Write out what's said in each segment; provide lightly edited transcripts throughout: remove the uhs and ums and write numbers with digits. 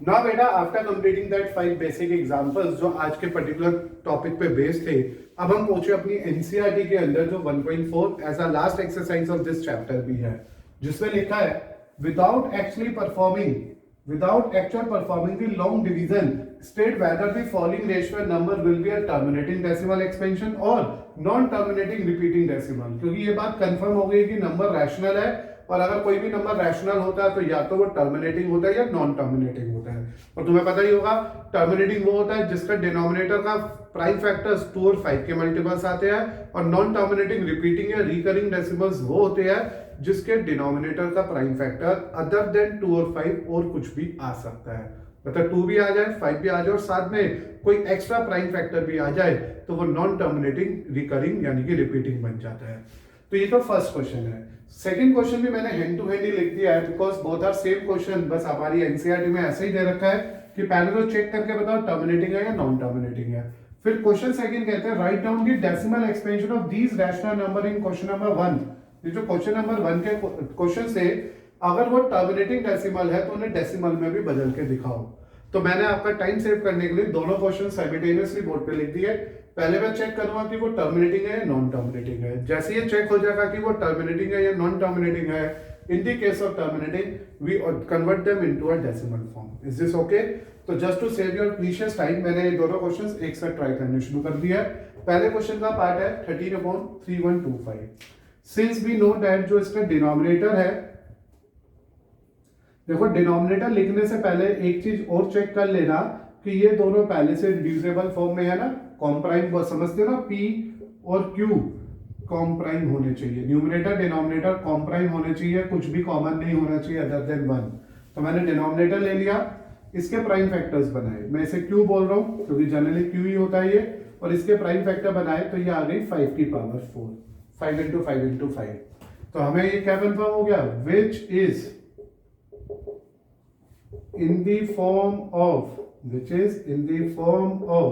ना बेटा after completing that 5 basic examples जो आज के पर्टिकुलर टॉपिक पे बेस्ड थे, अब हम पहुंचे अपनी एनसीईआरटी के अंदर जो 1.4 as a last exercise of this chapter भी है, जिसमें लिखा है without actual performing the long division, state whether the following rational number will be a terminating decimal expansion or non-terminating repeating decimal। क्योंकि ये बात कंफर्म हो गई कि नंबर रैशनल है, और अगर कोई भी नंबर रैशनल होता है तो या तो वो टर्मिनेटिंग होता है या नॉन टर्मिनेटिंग होता है। और तुम्हें पता ही होगा टर्मिनेटिंग वो होता है जिसका डिनोमिनेटर का प्राइम फैक्टर्स 2 और 5 के मल्टीपल्स आते हैं, और नॉन टर्मिनेटिंग रिपीटिंग या रिकरिंग डेसिमल्स वो होते हैं जिसके डिनोमिनेटर का प्राइम फैक्टर अदर देन 2 और 5 और कुछ भी आ सकता है। मतलब 2 भी आ जाए, 5 भी आ जाए और साथ में कोई एक्स्ट्रा प्राइम फैक्टर भी आ जाए तो वो नॉन टर्मिनेटिंग रिकरिंग यानी कि रिपीटिंग बन जाता है। तो ये तो फर्स्ट क्वेश्चन है। सेकंड क्वेश्चन भी मैंने हैंड टू हैंड ही लिख दिया है because both are same question, बस हमारी एनसीईआरटी में ऐसे ही दे रखा है कि पहले तो चेक करके बताओ टर्मिनेटिंग है या नॉन टर्मिनेटिंग है। फिर क्वेश्चन सेकंड कहते हैं write down the decimal expansion of these rational number in question number 1। ये जो क्वेश्चन नंबर 1 के क्वेश्चन से अगर वो टर्मिनेटिंग डेसिमल है तो उन्हें डेसिमल में भी बदल के दिखाओ। तो मैंने आपका टाइम सेव करने के लिए दोनों क्वेश्चन साइमल्टेनियसली बोर्ड पे लिख दिए। पहले मैं चेक करूंगा कि वो टर्मिनेटिंग है या नॉन टर्मिनेटिंग है। जैसे ये चेक हो जाएगा कि वो टर्मिनेटिंग है या नॉन टर्मिनेटिंग है, in the case of terminating we convert them into a decimal form. Is this okay? तो just to save your precious time मैंने ये दोनों क्वेश्चंस एक साथ ट्राई करने शुरू कर दिया है। पहले क्वेश्चन का पार्ट है 13/3125। सिंस वी नो दैट जो इसका डिनोमिनेटर है, देखो डिनोमिनेटर लिखने से पहले एक चीज और चेक कर लेना कि ये दोनों पहले से रिड्यूसेबल फॉर्म में है ना, कॉम्प्राइम समझते हो ना, P और Q कॉम्प्राइम होने चाहिए, न्यूमरेटर डिनोमिनेटर कॉम्प्राइम होने चाहिए, कुछ भी कॉमन नहीं होना चाहिए अदर देन 1। तो मैंने डिनोमिनेटर ले लिया, इसके प्राइम फैक्टर्स बनाए, मैं इसे Q बोल रहा हूं क्योंकि जनरली Q ही होता है ये, और इसके प्राइम फैक्टर बनाए तो ये आ गई 5 की पावर 4, 5 इंटू 5 इंटू 5। तो हमें ये क्या कंफर्म हो गया, which is in the form of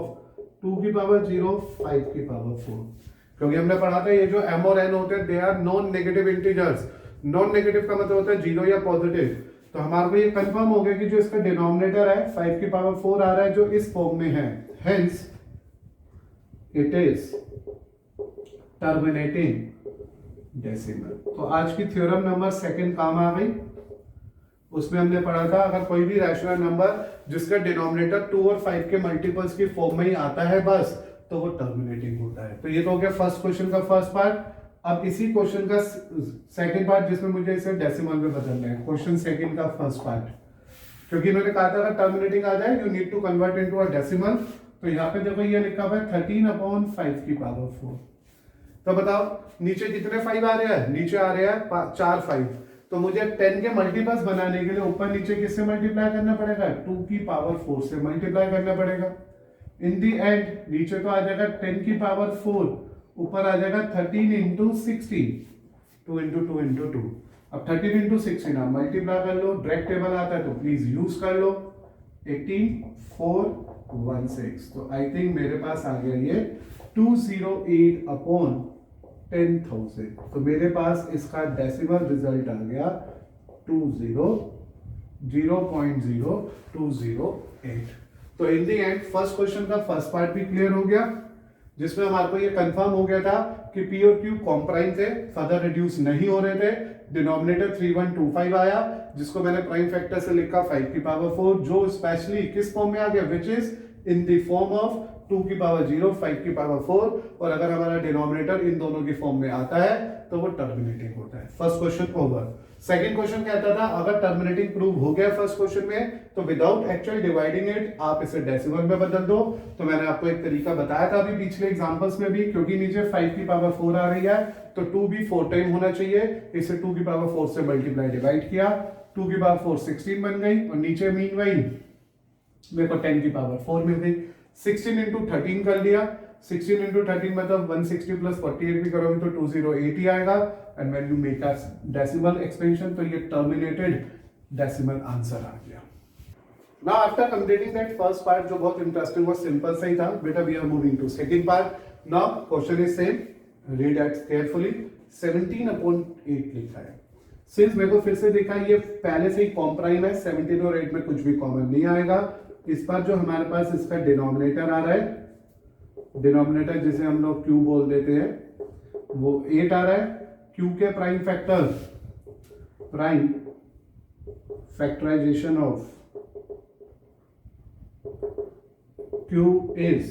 2 की पावर 0 5 की पावर 4। क्योंकि हमने पढ़ा था ये जो m और n होते हैं they are non negative integers. Non negative का मतलब होता है 0 या पॉजिटिव। तो हमारे को ये कंफर्म हो गया कि जो इसका डिनोमिनेटर है 5 की पावर 4 आ रहा है जो इस फॉर्म में है, hence it is terminating decimal. तो आज की थ्योरम नंबर 2 काम आ गई। उसमें हमने पढ़ा था अगर कोई भी रैशनल नंबर जिसका डिनोमिनेटर 2 और 5 के मल्टीपल्स की फॉर्म में ही आता है बस, तो वो टर्मिनेटिंग होता है। तो ये तो हो गया फर्स्ट क्वेश्चन का फर्स्ट पार्ट। अब इसी क्वेश्चन का सेकंड पार्ट जिसमें मुझे इसे डेसिमल में बदलना है, क्वेश्चन सेकंड का फर्स्ट पार्ट, क्योंकि इन्होंने कहा था अगर टर्मिनेटिंग आ जाए you need to convert into a decimal. तो यहाँ पे देखो ये लिखा हुआ है 13/5 की पावर 4। तो बताओ नीचे कितने 5 आ रहे हैं, नीचे आ रहे हैं 4 5। तो मुझे 10 के मल्टीपल्स बनाने के लिए ऊपर नीचे किससे मल्टीप्लाई करना पड़ेगा, 2 की पावर 4 से मल्टीप्लाई करना पड़ेगा। इन दी एंड नीचे तो आ जाएगा 10 की पावर 4, ऊपर आ जाएगा 13 इंटू 16, 2 इंटू 2 इंटू 2। अब 13 इंटू 16 आप मल्टीप्लाई कर लो, डायरेक्ट टेबल आता है तो प्लीज यूज कर लो। 18416। तो आई थिंक मेरे पास आ गया ये 208/10,000। तो मेरे पास इसका डेसिमल रिजल्ट आ गया 0.0208। तो इन दी एंड फर्स्ट क्वेश्चन का फर्स्ट पार्ट भी क्लियर हो गया, जिसमें हमारे को ये कंफर्म हो गया था कि P और Q कॉम्प्राइम थे, फर्दर रिड्यूस नहीं हो रहे थे। डिनोमिनेटर 3125 आया जिसको मैंने प्राइम फैक्टर से लिखा 5 की पावर 4, जो स्पेशली किस फॉर्म में आ गया, विच is in the form of 2 की पावर 0 5 की पावर 4। और अगर हमारा डिनोमिनेटर इन दोनों की फॉर्म में आता है तो वो टर्मिनेटिंग होता है। First question over. Second question कहता था अगर टर्मिनेटिंग प्रूव हो गया फर्स्ट क्वेश्चन में तो विदाउट एक्चुअल डिवाइडिंग इट आप इसे डेसिमल में बदल दो। तो मैंने आपको एक तरीका बताया था अभी पिछले एग्जांपल्स में भी, क्योंकि नीचे 5 की पावर 4 आ रही है तो 2 भी 4 टाइम होना चाहिए। इसे 2 की पावर 4 से मल्टीप्लाई डिवाइड किया, 2 की पावर 4 16 बन गई, और नीचे मीनवाइल मेरे को 10 की पावर 4 मिल गई। 16 इंटू 13 कर लिया, 16 इंटू 13 मतलब 160 प्लस 48 भी करोगे तो 208 आएगा। And when you make a decimal expansion तो ये टर्मिनेटेड डेसिमल आंसर आ गया। Now after completing that first part जो बहुत इंटरेस्टिंग और सिंपल सा ही था, बेटा we are moving to second part. Now question is same, read it carefully. 17/8 लिखा है। सिंस मेरे को फिर से देखा ये पहले से ही कॉम्प्राइम है, 17 और 8 में कुछ भी कॉमन नहीं आएगा। इस बार जो हमारे पास इसका डिनोमिनेटर आ रहा है, डिनोमिनेटर जिसे हम लोग क्यू बोल देते हैं, वो 8 आ रहा है। क्यू के prime factor, prime factorization of Q is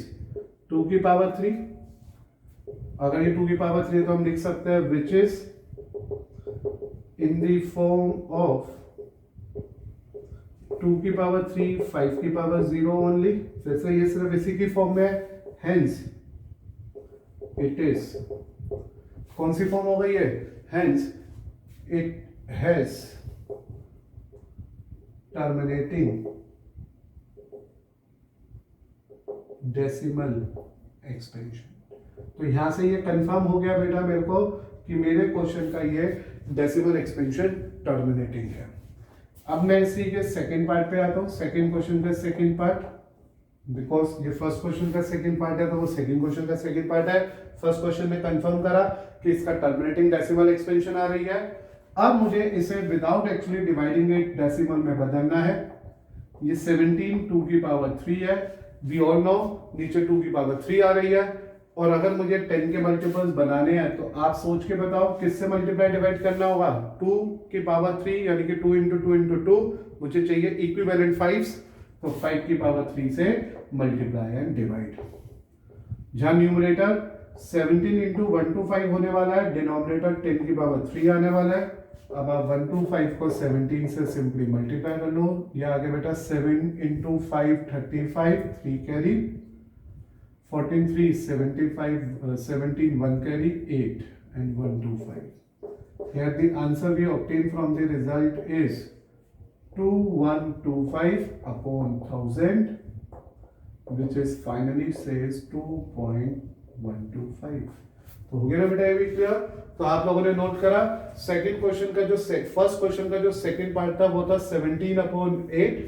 2 की पावर 3। अगर ये 2 की पावर 3 तो हम लिख सकते हैं which is in the form of 2 की पावर 3, 5 की पावर 0 only। फिर से ये सिर्फ इसी की फॉर्म में है, hence it is, कौन सी फॉर्म हो गई है, hence it has terminating decimal expansion। तो यहां से ये कंफर्म हो गया बेटा मेरे को कि मेरे क्वेश्चन का ये डेसिमल एक्सपेंशन टर्मिनेटिंग है। अब मैं इसी के सेकंड पार्ट पे आता हूं, सेकंड क्वेश्चन का सेकंड पार्ट, बिकॉज ये फर्स्ट क्वेश्चन का सेकंड पार्ट है तो वो सेकंड क्वेश्चन का सेकंड पार्ट है। फर्स्ट क्वेश्चन ने कंफर्म करा कि इसका टर्मिनेटिंग डेसिमल एक्सपेंशन आ रही है। अब मुझे इसे without actually dividing it decimal में बदलना है। ये 17 2 की पावर 3 है, वी ऑल नो नीचे 2 की पावर 3 आ रही है। और अगर मुझे 10 के मल्टीपल्स बनाने हैं तो आप सोच के बताओ किससे मल्टीप्लाई डिवाइड करना होगा, 2 की पावर 3 यानी कि 2 इंटू 2 इंटू 2, मुझे चाहिए इक्विवेलेंट 5, तो 5 की पावर 3 से मल्टीप्लाई एंड डिवाइड। जहां न्यूमरेटर 17 इंटू 125 होने वाला है, डिनोमिनेटर 10 की पावर 3 आने वाला है। अब आप 125 को 17 से सिंपली मल्टीप्लाई कर लो, या आगे बेटा 7 into 5 35, 3 carry, 14 3 75, 17 1 carry 8 and 125। Here the answer we obtained from the result is 2125 upon 1000, which is finally says 2.125। तो हो गया ना बेटा ये भी क्लियर। तो आप लोगों ने नोट करा सेकंड क्वेश्चन का जो फर्स्ट क्वेश्चन का जो सेकंड पार्ट था वो था 17/8।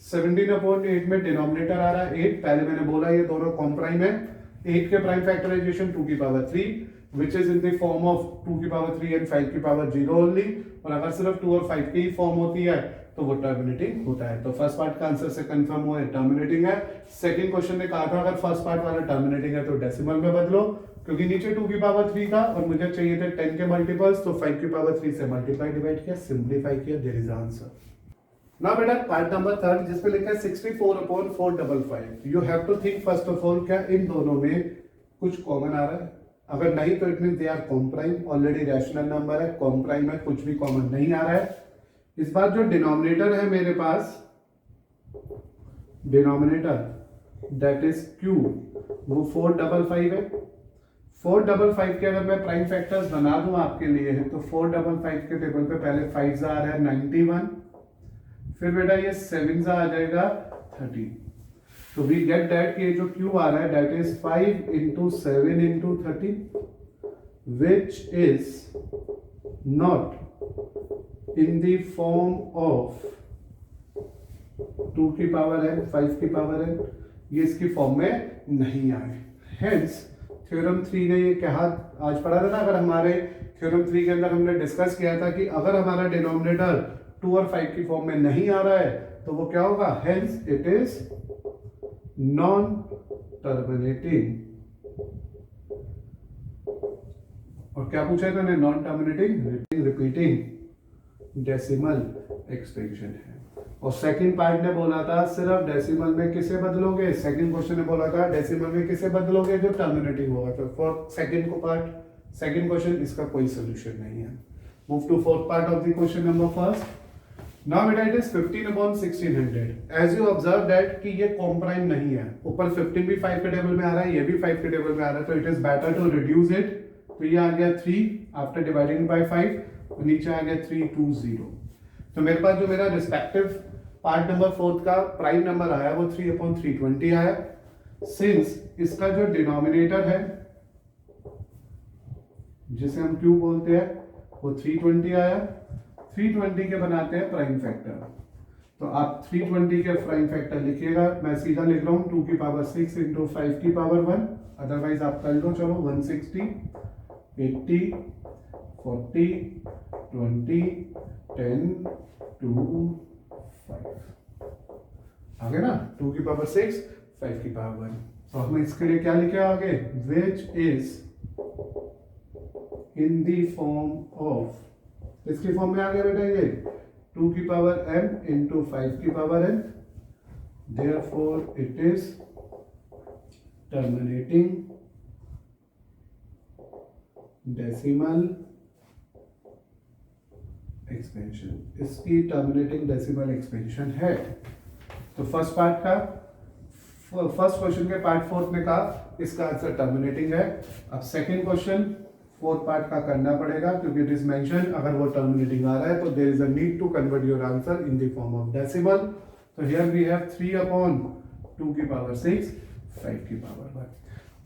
17/8 में डिनोमिनेटर आ रहा है 8, पहले मैंने बोला ये दोनों कॉम्प्राइम है। 8 के प्राइम फैक्टराइजेशन 2 की power 3 which is in the form of 2 की पावर 3 एंड 5 की पावर 0 ओनली। और अगर सिर्फ 2 और 5 की ही फॉर्म होती है तो वो टर्मिनेटिंग होता है। तो फर्स्ट पार्ट का आंसर से कंफर्म हुआ है टर्मिनेटिंग है। सेकंड क्वेश्चन ने कहा था अगर फर्स्ट पार्ट वाला टर्मिनेटिंग है तो डेसिमल में बदलो, क्योंकि नीचे 2 की पावर 3 था और मुझे चाहिए थे 10 के मल्टीपल्स, तो 5 की पावर 3 से मल्टीप्लाई डिवाइड किया, सिंप्लीफाई किया, देयर इज आंसर। Now बेटा पार्ट नंबर 3 जिसपे लिखा है 64/455। You have to think first of all क्या इन दोनों में कुछ कॉमन आ रहा है। अगर नहीं तो it mean they are coprime, already rational number है, कॉम्प्राइम है, कुछ भी कॉमन नहीं आ रहा है। इस बार जो डिनोमिनेटर है मेरे पास, डिनोमिनेटर दैट इज क्यू, वो 455 है। 455 के अगर मैं प्राइम फैक्टर्स बना दूं आपके लिए है तो 455 के टेबल पे पहले 5 आ रहा है 91, फिर बेटा ये 7 आ जाएगा 30। तो वी गेट दैट कि ये जो क्यू आ रहा है that is 5 into 7 into 30 which is not in the form of 2 की पावर n 5 की पावर n, ये इसकी फॉर्म में नहीं आए। हेंस थ्योरम 3 ने ये कहा, आज पढ़ा था ना, अगर हमारे थ्योरम 3 के अंदर हमने डिस्कस किया था कि अगर हमारा डिनोमिनेटर 2 और 5 की फॉर्म में नहीं आ रहा है तो वो क्या होगा, hence it is non terminating. और क्या पूछा है मैंने, non terminating repeating decimal expansion है। और सेकंड पार्ट ने बोला था सिर्फ डेसिमल में किसे बदलोगे, सेकंड क्वेश्चन ने बोला था डेसिमल में किसे बदलोगे, जो टर्मिनेटिंग होगा। तो फॉर सेकंड को पार्ट, सेकंड क्वेश्चन, इसका कोई सोल्यूशन नहीं है। Move to fourth part of the question number first. Now बेटा it is 15/1600। As you observe that कि ये कॉम्प्राइम नहीं है, ऊपर 15 भी 5 के टेबल में आ रहा है, ये भी 5 के टेबल में आ रहा है, तो it is better to reduce it. तो ये आ गया 3 आफ्टर डिवाइडिंग बाय 5 और नीचे आ गया 320। तो मेरे पास जो मेरा रिस्पेक्टिव पार्ट नंबर 4 का प्राइम नंबर आया वो 3/320 आया। सिंस इसका जो डिनोमिनेटर है जिसे हम क्यू बोलते हैं वो 320 आया, 320 के बनाते हैं प्राइम फैक्टर। तो आप 320 के प्राइम फैक्टर लिखिएगा, मैं सीधा लिख रहा हूं 2 की पावर 6 इंटू 5 की पावर 1, अदरवाइज आप कर लो, चलो 160 80 40 20, 10, 2, 5 आ गया ना, 2 की पावर 6, 5 की पावर 1। तो हम इसके लिए क्या लिखे आगे, विच is in the form of, किसकी फॉर्म में आ गया बेटा ये, 2 की पावर m इंटू 5 की power n, therefore it is terminating decimal expansion, इसकी टर्मिनेटिंग डेसिमल एक्सपेंशन है। तो फर्स्ट क्वेश्चन के पार्ट 4 में कहा इसका आंसर टर्मिनेटिंग है। अब सेकंड क्वेश्चन फोर्थ पार्ट का करना पड़ेगा, क्योंकि इट इज मेंशन अगर वो टर्मिनेटिंग आ रहा है तो there is a need to convert your answer in the form of decimal. तो हियर वी हैव 3/2 की पावर 6, 5 की पावर 1।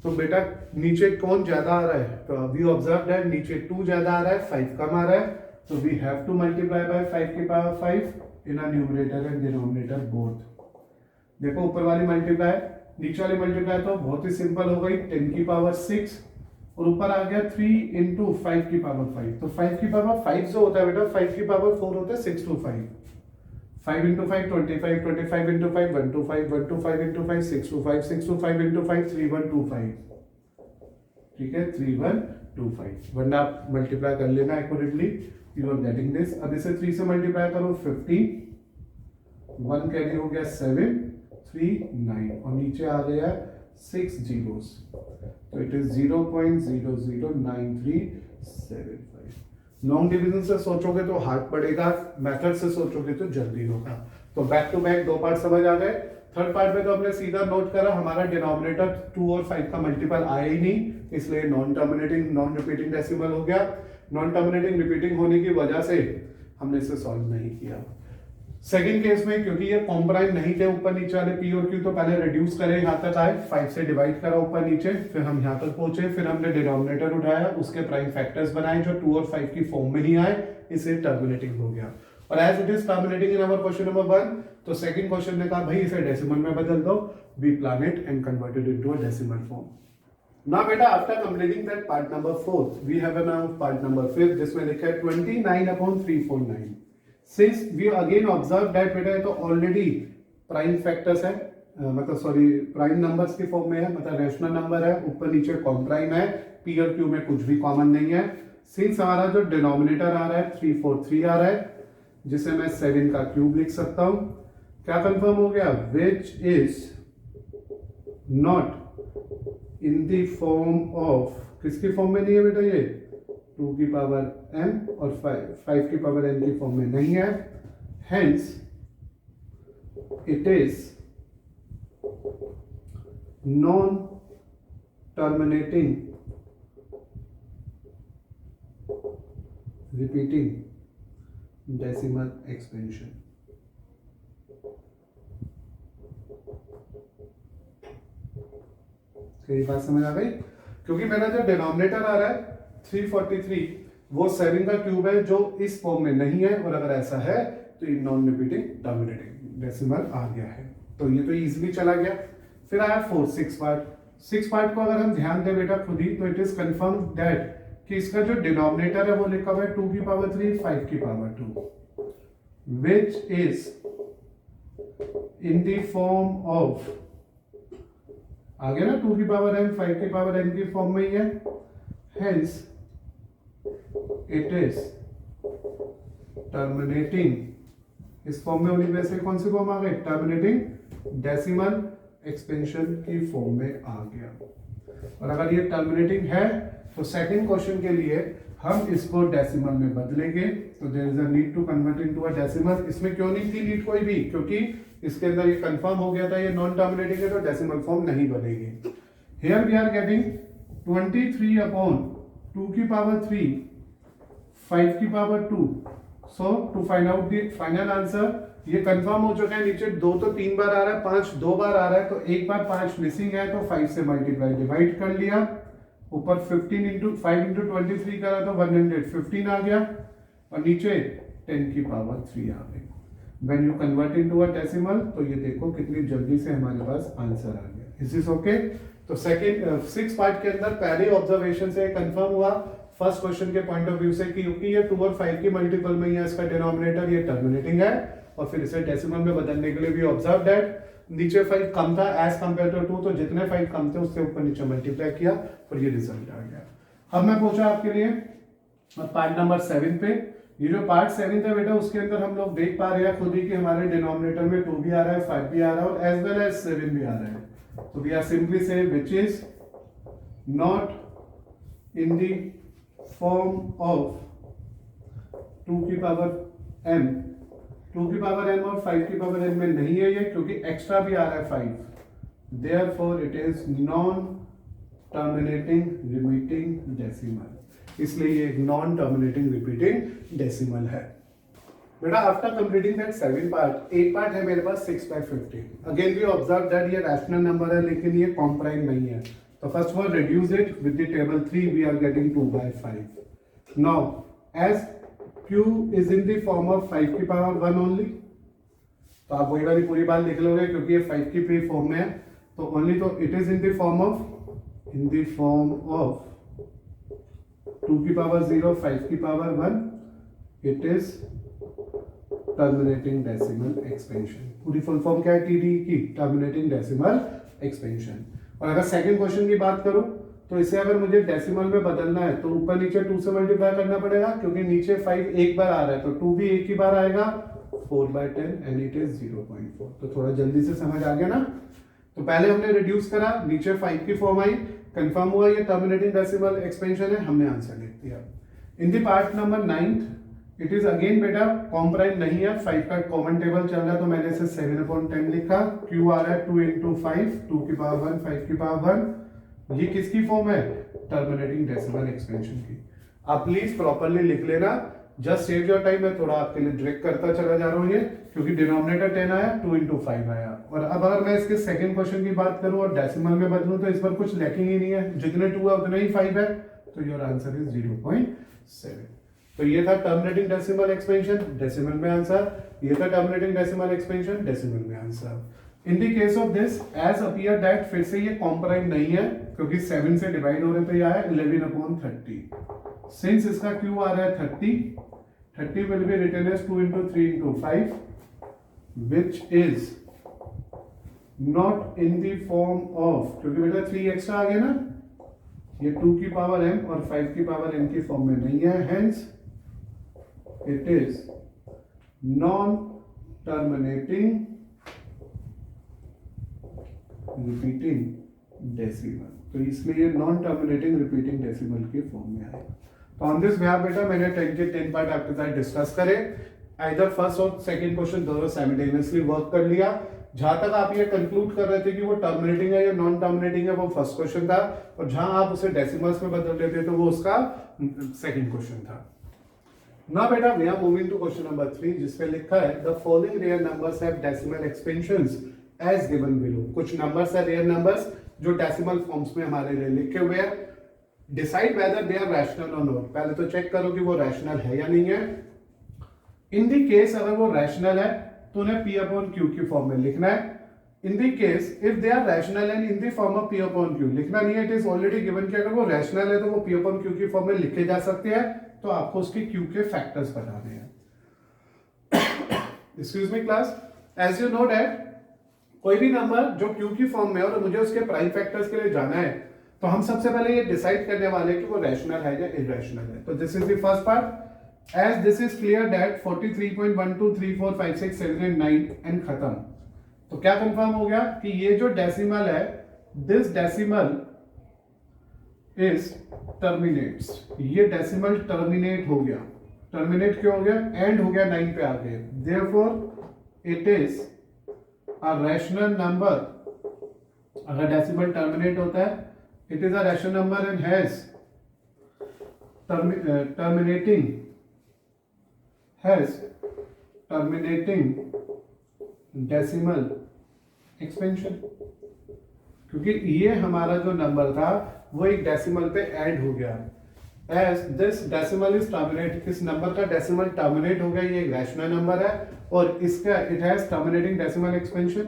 तो बेटा नीचे कौन ज्यादा आ रहा है, तो वी ऑब्जर्व दैट नीचे 2 ज्यादा आ रहा है, 5 कम आ रहा है, तो we have to multiply by 5 की power 5 in a numerator and denominator both. देखो ऊपर वाली मल्टीप्लाई, नीचे वाली मल्टीप्लाई तो बहुत ही सिंपल हो गई, 10 की पावर 6 और ऊपर आ गया 3 इंटू 5 की पावर 5। तो 5 की पावर 5 जो होता है बेटा, 5 की पावर 4 होता है 6 to 5, 5 into 5 25, 25 into 5 125, 125 into 5 625, 625 into 5 3125। ठीक है, 3125। वरना आप मल्टीप्लाई कर लेना accurately, you are getting this. अब इसे 3 से मल्टीप्लाई करो 50, 1 कैरी हो गया 7, 3 9 और नीचे आ गया 6 zeros, तो इट इज 0.009375। लॉन्ग डिवीजन से सोचोगे तो हार्ड पड़ेगा, मेथड से सोचोगे तो जल्दी होगा। तो बैक टू बैक 2 पार्ट समझ आ गए। थर्ड पार्ट में तो हमने सीधा नोट करा हमारा डिनोमिनेटर 2 और 5 का मल्टीपल आया ही नहीं, इसलिए non terminating non repeating decimal हो गया। नॉन टर्मिनेटिंग रिपीटिंग होने की वजह से हमने इसे सॉल्व नहीं किया। सेकंड केस में क्योंकि ये कॉम्प्राइम नहीं थे ऊपर नीचे वाले पी और क्यू, तो पहले रिड्यूस करे, यहाँ तक आए, 5 से डिवाइड करा ऊपर नीचे, फिर हम यहाँ तक पहुंचे, फिर हमने डिनोमिनेटर उठाया, उसके प्राइम फैक्टर्स बनाए जो 2 और 5 की फॉर्म में नहीं आए, इसे टर्मिनेटिंग हो गया। और as it is terminating in our question number 1, तो सेकंड क्वेश्चन ने कहा भाई इसे डेसिमल में बदल दो, we plan it and converted into a decimal form. Now beta, after completing that part number 4, we have now part number 5 जिसमें लिखा है 29/349। Since we again observe that बेटा ये तो ऑलरेडी प्राइम फैक्टर्स है, मतलब सॉरी प्राइम नंबर्स की form में है, मतलब रैशनल नंबर है, ऊपर नीचे कॉम्प्राइम है, पी और क्यू में कुछ भी कॉमन नहीं है। सिंस हमारा जो डिनोमिनेटर आ रहा है 343 आ रहा है, जिसे मैं 7 का क्यूब लिख सकता हूं। क्या कंफर्म हो गया, which is not in the form of, किसकी फॉर्म में नहीं है बेटा ये, 2 की पावर m और 5 की पावर n की फॉर्म में नहीं है, hence it is non terminating repeating decimal expansion. कई बात समझ आ गई, क्योंकि मेरा जो डिनोमिनेटर आ रहा है 343 वो 7 का क्यूब है जो इस फॉर्म में नहीं है, और अगर ऐसा है तो ये नॉन रिपीटिंग टर्मिनेटिंग डेसिमल आ गया है, तो ये तो इजीली चला गया। फिर आया 6 पार्ट। 6 पार्ट को अगर हम ध्यान दें बेटा खुद ही, तो इट इज कंफर्म दैट कि इसका जो डिनोमिनेटर है वो लिखा हुआ है 2 की पावर 3, 5 की power 2, which is in the form of, आ गया ना 2 की पावर m, 5 की पावर n की फॉर्म में ही है, हेंस इट इज टर्मिनेटिंग, इस फॉर्म में होने की वजह से कौन सी फॉर्म आ गई, टर्मिनेटिंग डेसिमल एक्सपेंशन की फॉर्म में आ गया। और अगर ये टर्मिनेटिंग है तो सेकंड क्वेश्चन के लिए हम इसको डेसिमल में बदलेंगे, तो there is a need to convert into a decimal. इसमें क्यों नहीं थी नीड कोई भी, क्योंकि इसके अंदर ये कंफर्म हो गया था ये नॉन टर्मिनेटिंग है, तो डेसिमल फॉर्म नहीं बनेगी। हियर वी आर गेटिंग 23/2 की पावर 3, 5 की power 2। So to find out the final answer, ये कंफर्म हो चुका है, नीचे 2 तो 3 बार आ रहा है, 5 2 बार आ रहा है, तो एक बार 5 मिसिंग है, तो 5 से मल्टीप्लाई डिवाइड कर लिया, ऊपर 15 इंटू 5 इंटू 23 करा तो 115 आ गया, और नीचे 10 की पावर 3 आ गई। When you convert into a decimal, तो ये देखो कितनी जल्दी से हमारे पास आंसर आ गया। Is this okay? तो सेकंड 6 पार्ट के अंदर पहले ऑब्जर्वेशन से कंफर्म हुआ, फर्स्ट क्वेश्चन के पॉइंट ऑफ व्यू से कि क्योंकि ये 2 और 5 की मल्टीपल में है, इसका डिनोमिनेटर ये टर्मिनेटिंग है, और फिर इसे डेसिमल में बदलने के लिए भी ऑब्जर्व दैट नीचे 5 कम था एज कंपेयर टू 2, तो जितने 5 कम थे उससे ऊपर नीचे मल्टीप्लाई किया और ये रिजल्ट आ गया। अब मैं पूछा आपके लिए पार्ट नंबर 7 पे, ये जो पार्ट 7 था बेटा उसके अंदर हम लोग देख पा रहे हैं खुद ही कि हमारे डिनोमिनेटर में 2 भी आ रहा है, 5 भी आ रहा है और एज वेल एज 7 भी आ रहा है। तो वी आर सिंपली से which is not in the form of 2 की पावर m, 2 की पावर m और 5 की पावर n में नहीं है ये, क्योंकि एक्स्ट्रा भी आ रहा है 5, therefore it is non terminating repeating decimal, इसलिए ये एक नॉन टर्मिनेटिंग रिपीटिंग डेसिमल है। बेटा आफ्टर कंप्लीटिंग दैट 7 पार्ट, एक पार्ट है मेरे पास 6/15। अगेन वी ऑब्जर्व दैट ये रैशनल नंबर है लेकिन ये कॉम्प्राइम नहीं है, तो first of all reduce it with the table 3, we are getting 2/5। Now as q is in the form of 5 की पावर 1 ओनली, तो आप वही वाली पूरी बात लिख लोगे क्योंकि ये 5 की प्री फॉर्म में है, तो ओनली, तो it is in the form of 2 की पावर 0, 5 की power 1, it is terminating decimal expansion. पूरी फुल फॉर्म क्या है टीडी की? Terminating decimal expansion. और अगर सेकंड क्वेश्चन की बात करूं तो इसे अगर मुझे डेसिमल में बदलना है तो ऊपर नीचे 2 से मल्टीप्लाई करना पड़ेगा, क्योंकि नीचे 5 एक बार आ रहा है तो 2 भी एक ही बार आएगा, 4/10 एंड इट इज 0.4। तो थोड़ा जल्दी से समझ आ गया ना। तो पहले हमने रिड्यूस करा, नीचे 5 की फॉर्म आई, कंफर्म हुआ ये टर्मिनेटिंग डेसिमल एक्सपेंशन है, हमने आंसर लिख दिया। In the part number 9 it is again बेटा कॉम्प्राइम नहीं है, 5 का कॉमन टेबल चल रहा है तो मैंने इसे 7/10 लिखा, क्यू आ रहा है 2 × 5, 2 की पावर 1, 5 की पावर 1, ये किसकी फॉर्म है? टर्मिनेटिंग डेसिमल एक्सपेंशन की। आप प्लीज प्रॉपर्ली लिख लेना, जस्ट सेव योर टाइम। मैं थोड़ा आपके लिए ड्रैग करता चला जा रहा हूँ ये, क्योंकि डिनोमिनेटर 10 आया, 2 × 5 आया। और अब अगर मैं इसके सेकंड क्वेश्चन की बात करूं और डेसिमल में बदलूं तो इस पर कुछ लैकिंग ही नहीं है, जितने 2 है उतने ही 5 है, तो योर आंसर इज 0.7। तो ये था टर्मिनेटिंग डेसिमल एक्सपेंशन, डेसिमल में आंसर। ये था टर्मिनेटिंग डेसिमल एक्सपेंशन, डेसिमल में answer. In the case of this as appear that, फिर से ये कॉम्प्राइम नहीं है क्योंकि 7 से डिवाइड हो रहे तो ये आया 11/30। सिंस इसका क्यू आ रहा है 30 will be written as 2 × 3 × 5 which is not in the form of, क्योंकि बेटा 3 एक्स्ट्रा आ गया ना, ये 2 की पावर m और 5 की पावर n की फॉर्म में नहीं है, hence it is non terminating repeating decimal, तो इसलिए ये नॉन टर्मिनेटिंग रिपीटिंग डेसिमल के फॉर्म में आए। तो ऑन दिस बिहाफ बेटा मैंने 10 के 10 पार्ट आपके साथ डिस्कस करे, आइदर फर्स्ट और सेकंड क्वेश्चन दोनों साइमल्टेनियसली वर्क कर लिया। जहां तक आप ये कंक्लूड कर रहे थे कि वो टर्मिनेटिंग है या नॉन टर्मिनेटिंग है, वो फर्स्ट क्वेश्चन था, और जहां आप उसे डेसिमल्स में बदल देते थे तो वो उसका सेकंड क्वेश्चन था। ना बेटा we are moving to question number 3, जिसपे लिखा है the following real numbers have decimal expansions as given below. कुछ नंबर्स है रियल नंबर्स जो डेसिमल फॉर्म्स में हमारे लिए लिखे हुए हैं। Decide whether they are rational और नॉट। पहले तो चेक करो कि वो रैशनल है या नहीं है। इन द केस अगर वो रैशनल है तो उन्हें P/Q की फॉर्म में लिखना है। In the case if they are rational and in the form of P/Q लिखना नहीं है, इट इज ऑलरेडी गिवन कि अगर वो रैशनल है तो वो P/Q की फॉर्म में लिखे जा सकते हैं, तो आपको उसके Q के फैक्टर्स बताने हैं। Excuse me class, as you know that कोई भी नंबर जो Q की फॉर्म में है और मुझे उसके प्राइम फैक्टर्स के लिए जाना है, तो हम सबसे पहले ये डिसाइड करने वाले हैं कि वो रैशनल है या इरैशनल है। तो this is the first part. As this is clear that 43.1, 2, 3, 4, 5, 6, 7 and 9 and खत्म। तो क्या कंफर्म हो गया कि ये जो डेसिमल है, दिस डेसिमल इज टर्मिनेट्स। ये डेसिमल टर्मिनेट हो गया। टर्मिनेट क्यों हो गया? एंड हो गया 9 पे आके। Therefore it is a rational number। अगर डेसिमल टर्मिनेट होता है, it is a rational number and has terminating decimal expansion। क्योंकि ये हमारा जो नंबर था वो एक डेसिमल पे ऐड हो गया। As this decimal is terminate, इस नंबर का डेसिमल टर्मिनेट हो गया, ये एक रैशनल नंबर है और इसका it has terminating decimal expansion.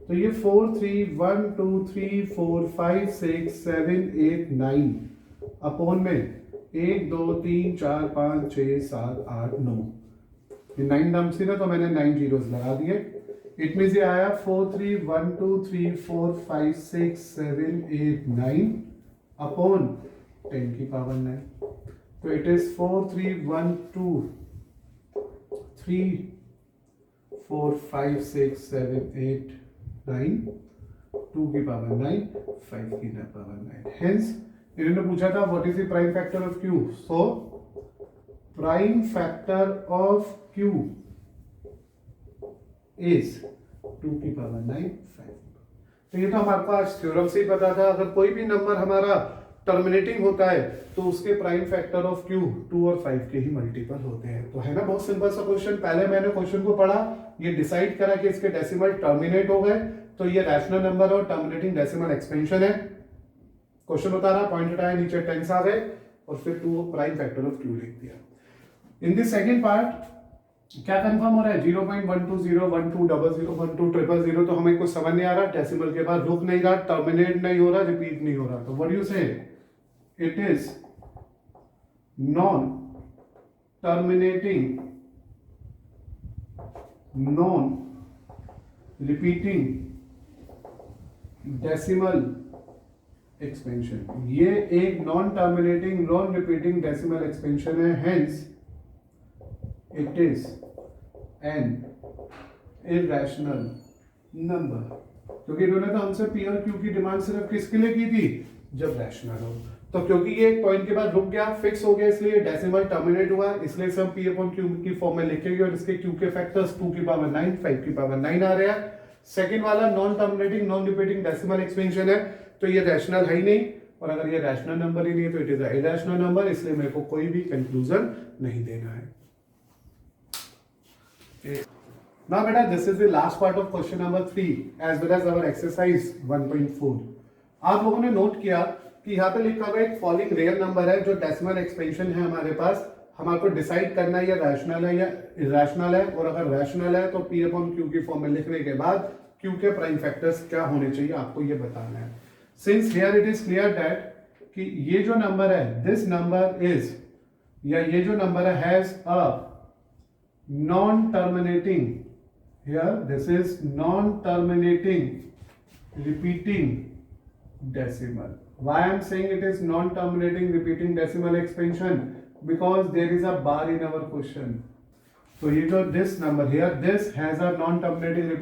तो ये 4, 3, 1, 2, 3, 4, 5, 6, 7, 8, 9 अपॉन में 1 2 3 4 5 6 7 8 9, ये 9 नंबर्स थी ना, तो मैंने 9 जीरोस लगा दिए। इट मीन्स ये आया 4 3 1 2 3 4 5 6 7 8 9 अपॉन 10 की पावर 9। तो इट इज 4 3 1 2 3 4 5 6 7 8 9 2 की पावर 9 5 की पावर 9। हेंस इन्होंने पूछा था what is the prime factor of Q। So prime factor of Q is 2 की पावर 9 5। तो ये तो हमारे पास थ्योरम से ही पता था, अगर कोई भी नंबर हमारा टर्मिनेटिंग होता है तो उसके प्राइम फैक्टर ऑफ Q 2 और 5 के ही मल्टीपल होते हैं। तो है ना बहुत सिंपल सा क्वेश्चन। पहले मैंने क्वेश्चन को पढ़ा, ये डिसाइड करा कि इसके डेसिमल टर्मिनेट हो गए, तो ये रैशनल नंबर और टर्मिनेटिंग डेसिमल एक्सपेंशन है। क्वेश्चन बता रहा, पॉइंट हटाया, नीचे टेंस आ गए और फिर 2 प्राइम फैक्टर ऑफ Q लिख दिया। इन दिस सेकंड पार्ट क्या कंफर्म हो रहा है, 0.120 1200 1200 तो हमें कुछ समझ नहीं आ रहा, डेसिमल के बाद रुक नहीं रहा, टर्मिनेट नहीं हो रहा, रिपीट नहीं हो रहा। तो व्हाट यू से, it is non terminating non repeating decimal expansion. ये एक non terminating non repeating decimal expansion है, hence it is an irrational number। क्योंकि इन्होंने तो हमसे P और Q की डिमांड सिर्फ किसके लिए की थी, जब रैशनल हो। तो क्योंकि ये एक पॉइंट के बाद रुक गया, फिक्स हो गया, इसलिए डेसिमल टर्मिनेट हुआ, इसलिए सब P अपॉन Q की फॉर्म में लिखेंगे और इसके Q के फैक्टर्स 2 की पावर 9 5 की पावर 9 आ रहे हैं। सेकेंड वाला non terminating non repeating decimal expansion है, तो ये रैशनल है ही नहीं, और अगर ये रैशनल नंबर ही नहीं है तो it is a irrational number, इसलिए मेरे को कोई भी कंक्लूजन नहीं देना है। Now beta, this is the last part of question number 3 as well as our exercise 1.4। आप लोगों ने नोट किया कि यहाँ पे लिखा हुआ एक फॉलोइंग रियल नंबर है जो डेसिमल एक्सपेंशन है हमारे पास, हमारे डिसाइड करना है ये रैशनल है या इरैशनल है, और अगर रैशनल है तो P अपॉन Q की फॉर्म में लिखने के बाद Q के प्राइम फैक्टर्स क्या होने चाहिए आपको ये बताना है। Since here it is clear that कि ये जो नंबर है, दिस नंबर इज, या ये जो नंबर है has a non-terminating, here this is non-terminating repeating decimal। why I am saying it is non-terminating repeating decimal expansion, because there is a bar in our question। so ये जो this number here, this has a non-terminating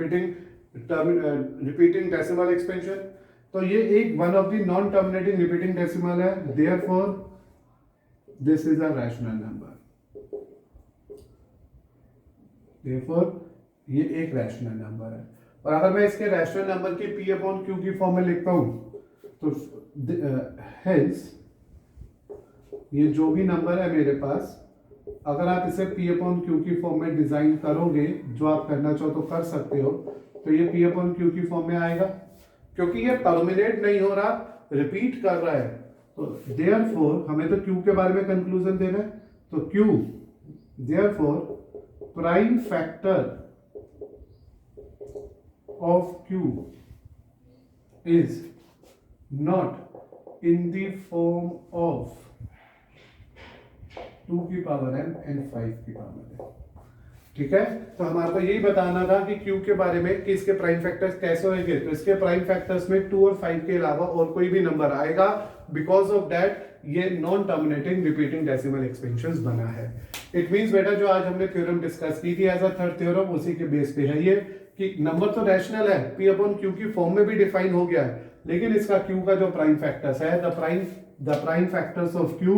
repeating decimal expansion, तो ये एक one of the non-terminating repeating decimal है, therefore this is a rational number। Therefore, ये एक rational number है। और अगर मैं इसके रैशनल नंबर की P अपॉन Q की फॉर्म में लिखता हूं तो हेंस ये जो भी नंबर है मेरे पास, अगर आप इसे P अपॉन Q की फॉर्म में डिजाइन करोगे, जो आप करना चाहो तो कर सकते हो, तो ये P अपॉन Q की फॉर्म में आएगा। क्योंकि ये टर्मिनेट नहीं हो रहा, रिपीट कर रहा है, तो देयरफॉर हमें तो Q के बारे में कंक्लूजन देना है, तो Q therefore prime factor of Q is not in the form of 2 की पावर n and 5 की पावर n। ठीक है, तो हमारे को यही बताना था कि Q के बारे में कि इसके प्राइम फैक्टर्स कैसे होंगे। तो इसके प्राइम फैक्टर्स में 2 और 5 के अलावा और कोई भी नंबर आएगा, बिकॉज ऑफ दैट ये non terminating repeating decimal expansions बना है। इट मींस बेटा जो आज हमने थ्योरम डिस्कस की थी एज अ थर्ड थ्योरम, उसी के बेस पे है ये कि नंबर तो रैशनल है, P अपॉन Q की फॉर्म में भी डिफाइन हो गया है, लेकिन इसका Q का जो प्राइम फैक्टर्स है, the prime factors of Q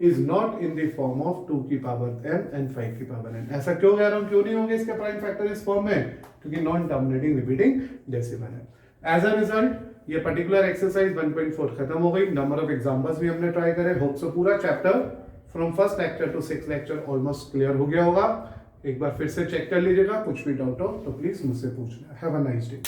is not in the form of 2 की पावर n एंड 5 की पावर n। ऐसा क्यों कह रहा हूं, क्यों नहीं होंगे इसके प्राइम फैक्टर इस फॉर्म में, क्योंकि नॉन टर्मिनेटिंग रिपीटिंग डेसिमल है। एज अ रिजल्ट ये पर्टिकुलर एक्सरसाइज 1.4 खत्म हो गई। नंबर ऑफ एग्जांपल्स भी हमने ट्राई करे। होप सो पूरा chapter from first lecture to 6th lecture almost clear हो गया होगा। एक बार फिर से चेक कर लीजिएगा, कुछ भी डाउट हो तो प्लीज मुझसे पूछना। Have a nice day.